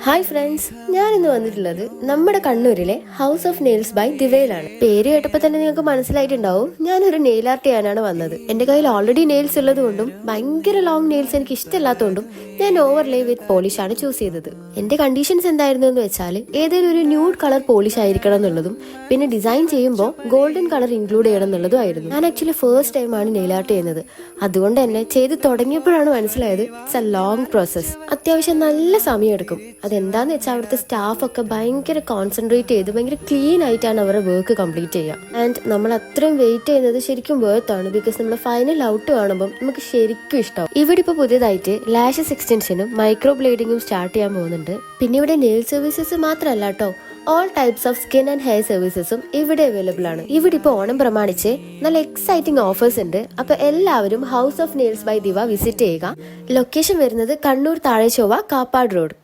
Hi friends, ഞാനിന്ന് വന്നിട്ടുള്ളത് നമ്മുടെ കണ്ണൂരിലെ ഹൗസ് ഓഫ് നെയിൽസ് ബൈ ദിവയിലാണ്. പേര് കേട്ടപ്പോൾ തന്നെ നിങ്ങൾക്ക് മനസ്സിലായിട്ടുണ്ടാവും ഞാനൊരു നെയിൽ ആർട്ട് ചെയ്യാനാണ് വന്നത്. എന്റെ കയ്യിൽ ഓൾറെഡി നെയിൽസ് ഉള്ളതുകൊണ്ടും ഭയങ്കര ലോങ് നെയിൽസ് എനിക്ക് ഇഷ്ടമില്ലാത്തതുകൊണ്ടും ഞാൻ ഓവർലേ വിത്ത് പോളിഷ് ആണ് ചൂസ് ചെയ്തത്. എന്റെ കണ്ടീഷൻസ് എന്തായിരുന്നു എന്ന് വെച്ചാൽ ഏതെങ്കിലും ഒരു ന്യൂഡ് കളർ പോളിഷ് ആയിരിക്കണം എന്നുള്ളതും പിന്നെ ഡിസൈൻ ചെയ്യുമ്പോൾ ഗോൾഡൻ കളർ ഇൻക്ലൂഡ് ചെയ്യണം എന്നുള്ളതും ആയിരുന്നു. ഞാൻ ആക്ച്വലി ഫസ്റ്റ് ടൈമാണ് നെയിൽ ആർട്ട് ചെയ്യുന്നത്. അതുകൊണ്ട് തന്നെ ചെയ്ത് തുടങ്ങിയപ്പോഴാണ് മനസ്സിലായത് ഇറ്റ്സ് എ ലോങ് പ്രോസസ്. അത്യാവശ്യം നല്ല സമയമെടുക്കും. അതെന്താന്ന് വെച്ചാൽ അവിടുത്തെ സ്റ്റാഫ് ഒക്കെ ഭയങ്കര കോൺസെൻട്രേറ്റ് ചെയ്ത് ഭയങ്കര ക്ലീൻ ആയിട്ടാണ് അവരുടെ വർക്ക് കംപ്ലീറ്റ് ചെയ്യുക. ആൻഡ് നമ്മൾ അത്രയും വെയിറ്റ് ചെയ്യുന്നത് ശരിക്കും വേർത്ത് ആണ്. ബിക്കോസ് നമ്മൾ ഫൈനൽ ഔട്ട് കാണുമ്പോൾ നമുക്ക് ശരിക്കും ഇഷ്ടമാവും. ഇവിടെ ഇപ്പോൾ പുതിയതായിട്ട് ലാഷസ് എക്സ്റ്റൻഷനും മൈക്രോ ബ്ലേഡിങ്ങും സ്റ്റാർട്ട് ചെയ്യാൻ പോകുന്നുണ്ട്. പിന്നെ ഇവിടെ നെയിൽ സർവീസസ് മാത്രമല്ല കേട്ടോ, all types of skin and hair സർവീസസും ഇവിടെ അവൈലബിൾ ആണ്. ഇവിടെ ഇപ്പോൾ ഓണം പ്രമാണിച്ച് നല്ല എക്സൈറ്റിംഗ് ഓഫേഴ്സ് ഉണ്ട്. അപ്പൊ എല്ലാവരും ഹൗസ് ഓഫ് നെയിൽസ് ബൈ ദിവ വിസിറ്റ് ചെയ്യുക. ലൊക്കേഷൻ വരുന്നത് കണ്ണൂർ താഴെച്ചൊവ്വ കാപ്പാട് റോഡ്.